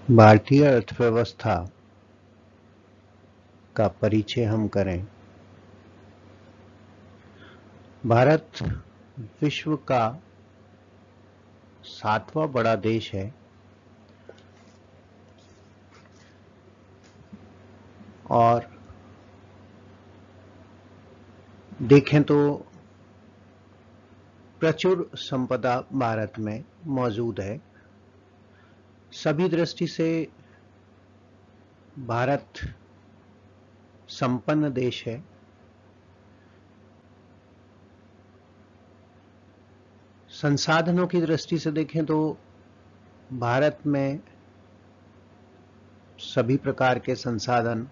भारतीय अर्थव्यवस्था का परिचय हम करें। भारत विश्व का 7वां बड़ा देश है और देखें तो प्रचुर संपदा भारत में मौजूद है। सभी दृष्टि से भारत संपन्न देश है। संसाधनों की दृष्टि से देखें तो भारत में सभी प्रकार के संसाधन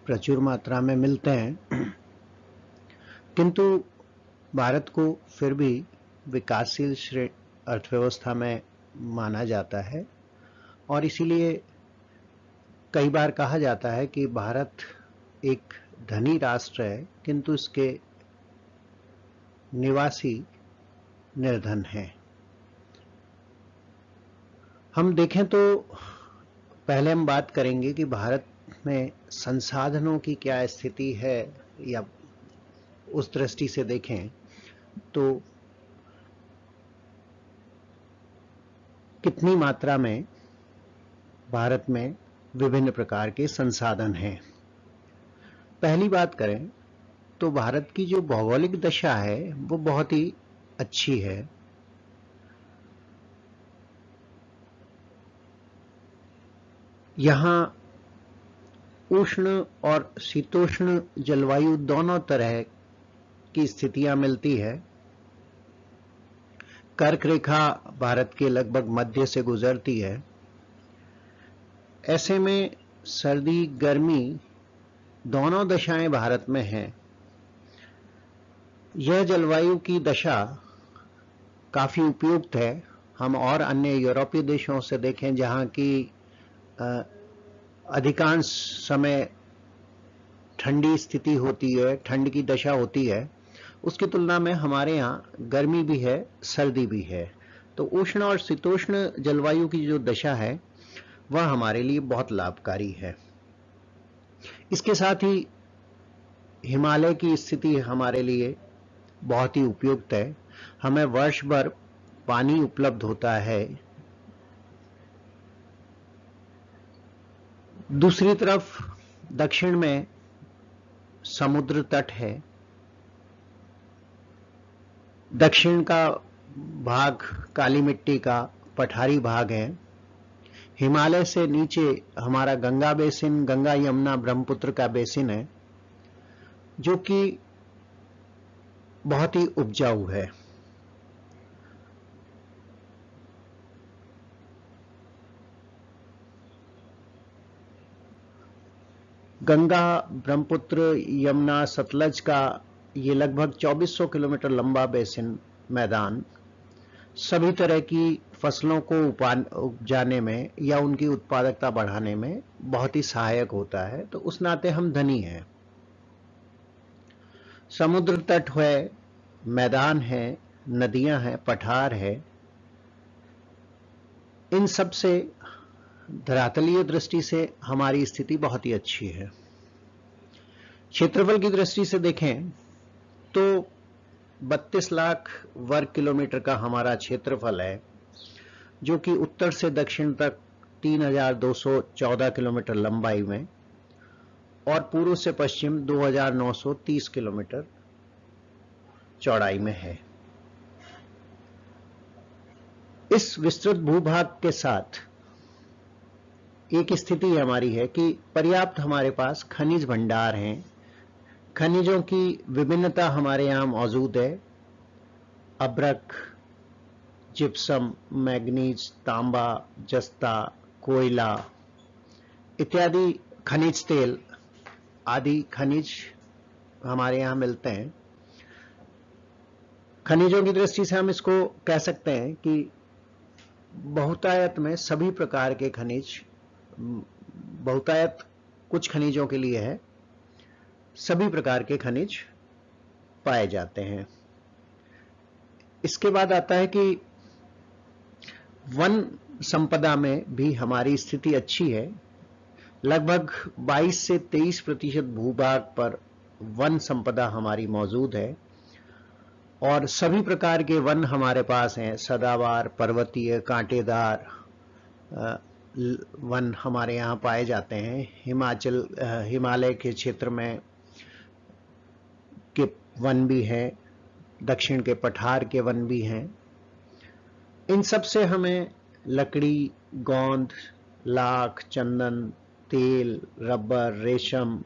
प्रचुर मात्रा में मिलते हैं, किंतु भारत को फिर भी विकासशील अर्थव्यवस्था में माना जाता है और इसीलिए कई बार कहा जाता है कि भारत एक धनी राष्ट्र है, किंतु इसके निवासी निर्धन हैं। हम देखें तो पहले हम बात करेंगे कि भारत में संसाधनों की क्या स्थिति है, या उस दृष्टि से देखें तो कितनी मात्रा में भारत में विभिन्न प्रकार के संसाधन हैं। पहली बात करें तो भारत की जो भौगोलिक दशा है वो बहुत ही अच्छी है। यहाँ उष्ण और शीतोष्ण जलवायु दोनों तरह की स्थितियां मिलती है। कर्क रेखा भारत के लगभग मध्य से गुजरती है। ऐसे में सर्दी गर्मी दोनों दशाएं भारत में हैं। यह जलवायु की दशा काफी उपयुक्त है। हम और अन्य यूरोपीय देशों से देखें जहां की अधिकांश समय ठंडी स्थिति होती है, ठंड की दशा होती है, उसकी तुलना में हमारे यहाँ गर्मी भी है, सर्दी भी है। तो उष्ण और शीतोष्ण जलवायु की जो दशा है वह हमारे लिए बहुत लाभकारी है। इसके साथ ही हिमालय की स्थिति हमारे लिए बहुत ही उपयुक्त है। हमें वर्ष भर पानी उपलब्ध होता है। दूसरी तरफ दक्षिण में समुद्र तट है। दक्षिण का भाग काली मिट्टी का पठारी भाग है। हिमालय से नीचे हमारा गंगा बेसिन, गंगा यमुना ब्रह्मपुत्र का बेसिन है, जो कि बहुत ही उपजाऊ है। गंगा, ब्रह्मपुत्र, यमुना, सतलज का ये लगभग 2400 किलोमीटर लंबा बेसिन मैदान सभी तरह की फसलों को उपजाने में या उनकी उत्पादकता बढ़ाने में बहुत ही सहायक होता है। तो उस नाते हम धनी हैं। समुद्र तट है, मैदान है, नदियां हैं, पठार है। इन सब से धरातलीय दृष्टि से हमारी स्थिति बहुत ही अच्छी है। क्षेत्रफल की दृष्टि से देखें तो 32 लाख वर्ग किलोमीटर का हमारा क्षेत्रफल है, जो कि उत्तर से दक्षिण तक 3214 किलोमीटर लंबाई में और पूर्व से पश्चिम 2930 किलोमीटर चौड़ाई में है। इस विस्तृत भूभाग के साथ एक स्थिति हमारी है कि पर्याप्त हमारे पास खनिज भंडार हैं। खनिजों की विभिन्नता हमारे यहाँ मौजूद है। अभ्रक, जिप्सम, मैग्नीज, तांबा, जस्ता, कोयला इत्यादि, खनिज तेल आदि खनिज हमारे यहाँ मिलते हैं। खनिजों की दृष्टि से हम इसको कह सकते हैं कि बहुतायत में सभी प्रकार के खनिज, बहुतायत कुछ खनिजों के लिए है, सभी प्रकार के खनिज पाए जाते हैं। इसके बाद आता है कि वन संपदा में भी हमारी स्थिति अच्छी है। लगभग 22 से 23% भूभाग पर वन संपदा हमारी मौजूद है और सभी प्रकार के वन हमारे पास हैं। सदाबहार, पर्वतीय, कांटेदार वन हमारे यहाँ पाए जाते हैं। हिमालय के क्षेत्र में के वन भी हैं, दक्षिण के पठार के वन भी हैं। इन सब से हमें लकड़ी, गोंद, लाख, चंदन, तेल, रबर, रेशम,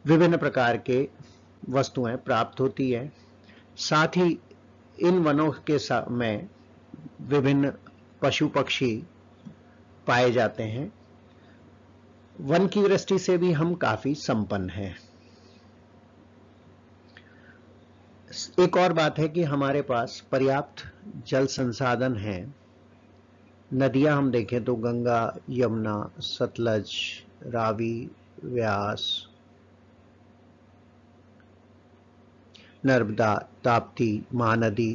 विभिन्न प्रकार के वस्तुएं प्राप्त होती है। साथ ही इन वनों के में विभिन्न पशु पक्षी पाए जाते हैं। वन की दृष्टि से भी हम काफी संपन्न हैं। एक और बात है कि हमारे पास पर्याप्त जल संसाधन हैं। नदियां हम देखें तो गंगा, यमुना, सतलज, रावी, व्यास, नर्मदा, ताप्ती, महानदी,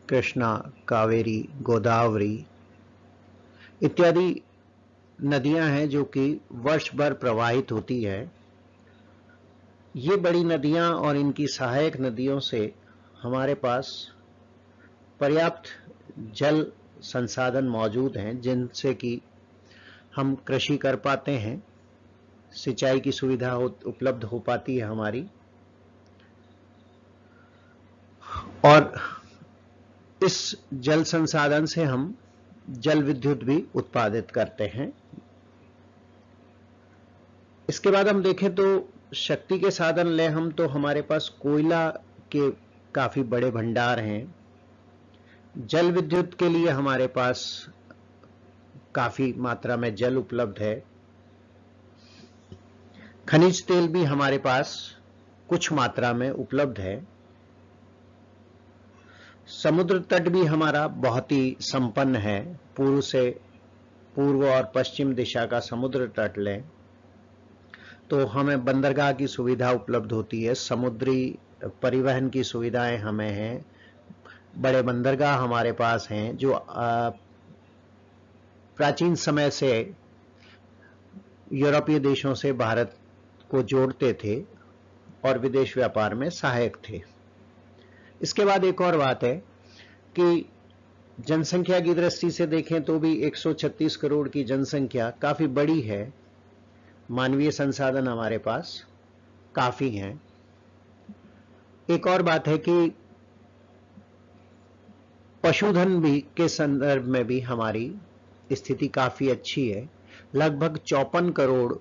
कृष्णा, कावेरी, गोदावरी इत्यादि नदियां हैं जो कि वर्ष भर प्रवाहित होती है। ये बड़ी नदियां और इनकी सहायक नदियों से हमारे पास पर्याप्त जल संसाधन मौजूद हैं, जिनसे कि हम कृषि कर पाते हैं, सिंचाई की सुविधा उपलब्ध हो पाती है हमारी, और इस जल संसाधन से हम जल विद्युत भी उत्पादित करते हैं। इसके बाद हम देखें तो शक्ति के साधन ले हम तो हमारे पास कोयला के काफी बड़े भंडार हैं। जल विद्युत के लिए हमारे पास काफी मात्रा में जल उपलब्ध है। खनिज तेल भी हमारे पास कुछ मात्रा में उपलब्ध है। समुद्र तट भी हमारा बहुत ही संपन्न है। पूर्व और पश्चिम दिशा का समुद्र तट लें तो हमें बंदरगाह की सुविधा उपलब्ध होती है। समुद्री परिवहन की सुविधाएं हमें हैं। बड़े बंदरगाह हमारे पास हैं जो प्राचीन समय से यूरोपीय देशों से भारत को जोड़ते थे और विदेश व्यापार में सहायक थे। इसके बाद एक और बात है कि जनसंख्या की दृष्टि से देखें तो भी 136 करोड़ की जनसंख्या काफी बड़ी है। मानवीय संसाधन हमारे पास काफी हैं। एक और बात है कि पशुधन भी के संदर्भ में भी हमारी स्थिति काफी अच्छी है। लगभग 54 करोड़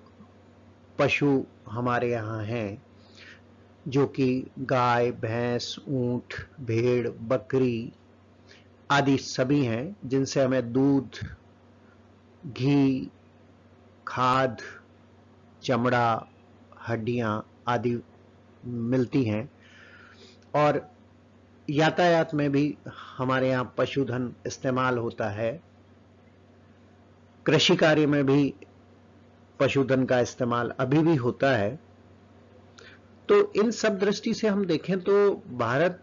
पशु हमारे यहाँ हैं, जो कि गाय, भैंस, ऊंट, भेड़, बकरी आदि सभी हैं, जिनसे हमें दूध, घी, खाद, चमड़ा, हड्डियां आदि मिलती हैं। और यातायात में भी हमारे यहाँ पशुधन इस्तेमाल होता है। कृषि कार्य में भी पशुधन का इस्तेमाल अभी भी होता है। तो इन सब दृष्टि से हम देखें तो भारत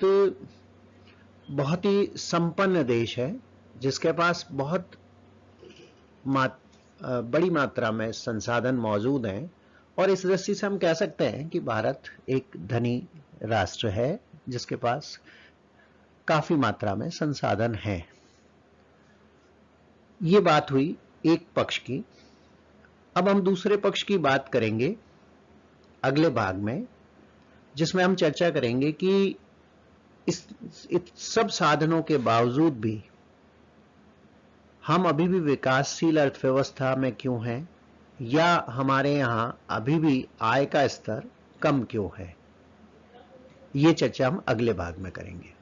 बहुत ही संपन्न देश है, जिसके पास बहुत बड़ी मात्रा में संसाधन मौजूद हैं। और इस दृष्टि से हम कह सकते हैं कि भारत एक धनी राष्ट्र है, जिसके पास काफी मात्रा में संसाधन है। ये बात हुई एक पक्ष की। अब हम दूसरे पक्ष की बात करेंगे अगले भाग में, जिसमें हम चर्चा करेंगे कि इस सब साधनों के बावजूद भी हम अभी भी विकासशील अर्थव्यवस्था में क्यों हैं, या हमारे यहां अभी भी आय का स्तर कम क्यों है। ये चर्चा हम अगले भाग में करेंगे।